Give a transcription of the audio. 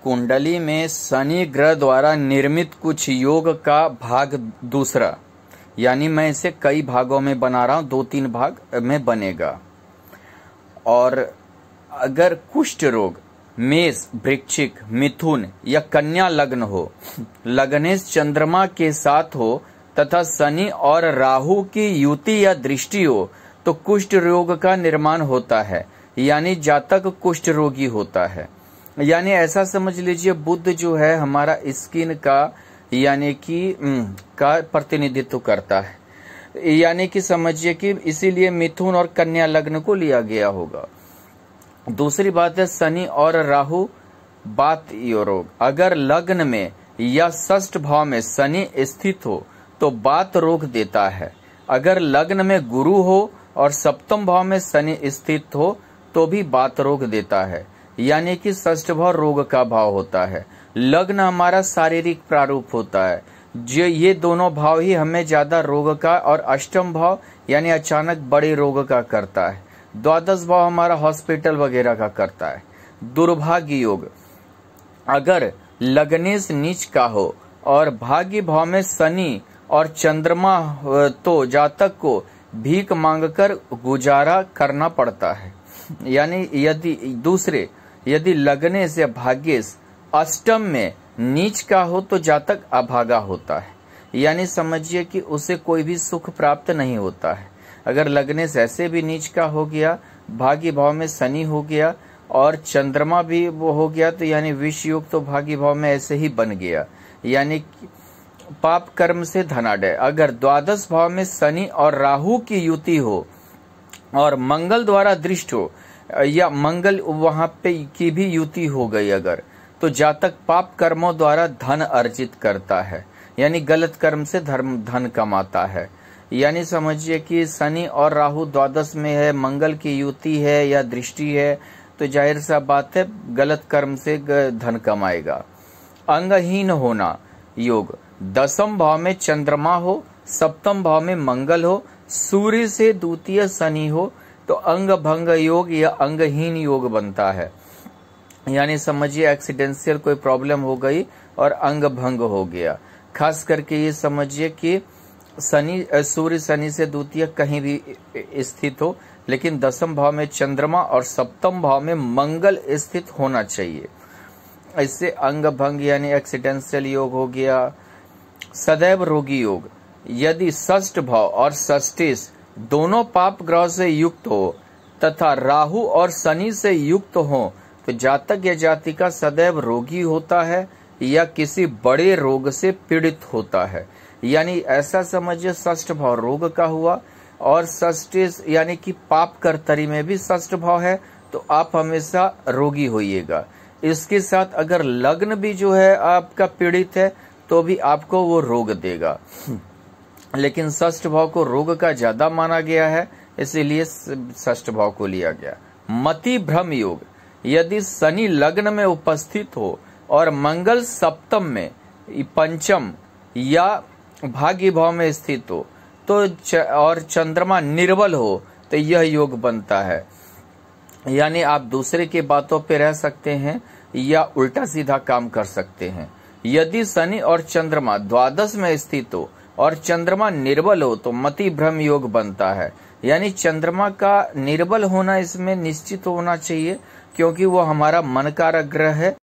कुंडली में शनि ग्रह द्वारा निर्मित कुछ योग का भाग दूसरा, यानी मैं इसे कई भागों में बना रहा हूं, 2-3 भाग में बनेगा। और अगर कुष्ठ रोग मेष, वृश्चिक, मिथुन या कन्या लग्न हो, लग्नेश चंद्रमा के साथ हो तथा शनि और राहु की युति या दृष्टि हो तो कुष्ठ रोग का निर्माण होता है, यानी जातक कुष्ठ रोगी होता है। यानी ऐसा समझ लीजिए बुध जो है हमारा स्किन का यानी कि का प्रतिनिधित्व करता है, यानी कि समझिए कि इसीलिए मिथुन और कन्या लग्न को लिया गया होगा। दूसरी बात है शनि और राहु बात रोग। अगर लग्न में या षष्ठ भाव में शनि स्थित हो तो बात रोग देता है। अगर लग्न में गुरु हो और सप्तम भाव में शनि स्थित हो तो भी बात रोग देता है, यानी कि षष्ठ भाव रोग का भाव होता है। लग्न हमारा शारीरिक प्रारूप होता है, जो ये दोनों भाव ही हमें ज्यादा रोग का, और अष्टम भाव यानी अचानक बड़े रोग का करता है। द्वादश भाव हमारा हॉस्पिटल वगैरह का करता है। दुर्भाग्य योग, अगर लग्नेश नीच का हो और भाग्य भाव में शनि और चंद्रमा तो जातक को भीख मांगकर गुजारा करना पड़ता है। यानी यदि लग्नेश या भाग्येश अष्टम में नीच का हो तो जातक अभागा होता है, यानी समझिए कि उसे कोई भी सुख प्राप्त नहीं होता है। अगर लग्नेश ऐसे भी नीच का हो गया, भाग्य भाव में शनि हो गया और चंद्रमा भी वो हो गया तो यानी विष योग तो भाग्य भाव में ऐसे ही बन गया, यानी पाप कर्म से धनाढ्य। अगर द्वादश भाव में शनि और राहु की युति हो और मंगल द्वारा दृष्ट हो या मंगल वहां पे की भी युति हो गई अगर, तो जातक पाप कर्मों द्वारा धन अर्जित करता है, यानी गलत कर्म से धन कमाता है। यानी समझिए कि शनि और राहु द्वादश में है, मंगल की युति है या दृष्टि है तो जाहिर सा बात है गलत कर्म से धन कमाएगा। अंगहीन होना योग, दसम भाव में चंद्रमा हो, सप्तम भाव में मंगल हो, सूर्य से द्वितीय शनि हो तो अंग भंग योग या अंगहीन योग बनता है। यानी समझिए एक्सीडेंशियल कोई प्रॉब्लम हो गई और अंग भंग हो गया। खास करके ये समझिए कि सूर्य शनि से द्वितीय कहीं भी स्थित हो, लेकिन दसम भाव में चंद्रमा और सप्तम भाव में मंगल स्थित होना चाहिए। इससे अंग भंग यानी एक्सीडेंशियल योग हो गया। सदैव रोगी योग, यदि षष्ठ भाव और षष्ठेश दोनों पाप ग्रह से युक्त हो तथा राहु और शनि से युक्त हो तो जातक या जातिका सदैव रोगी होता है या किसी बड़े रोग से पीड़ित होता है। यानी ऐसा समझिए षष्ठ भाव रोग का हुआ और षष्ठेश यानी कि पाप कर्तरी में भी षष्ठ भाव है तो आप हमेशा रोगी होइएगा। इसके साथ अगर लग्न भी जो है आपका पीड़ित है तो भी आपको वो रोग देगा, लेकिन षष्ठ भाव को रोग का ज्यादा माना गया है इसीलिए षष्ठ भाव को लिया गया। मति भ्रम योग, यदि शनि लग्न में उपस्थित हो और मंगल सप्तम में, पंचम या भाग्य भाव में स्थित हो तो और चंद्रमा निर्बल हो तो यह योग बनता है। यानी आप दूसरे की बातों पे रह सकते हैं या उल्टा सीधा काम कर सकते हैं। यदि शनि और चंद्रमा द्वादश में स्थित हो और चंद्रमा निर्बल हो तो मति भ्रम योग बनता है। यानी चंद्रमा का निर्बल होना इसमें निश्चित होना चाहिए क्योंकि वो हमारा मन कारक ग्रह है।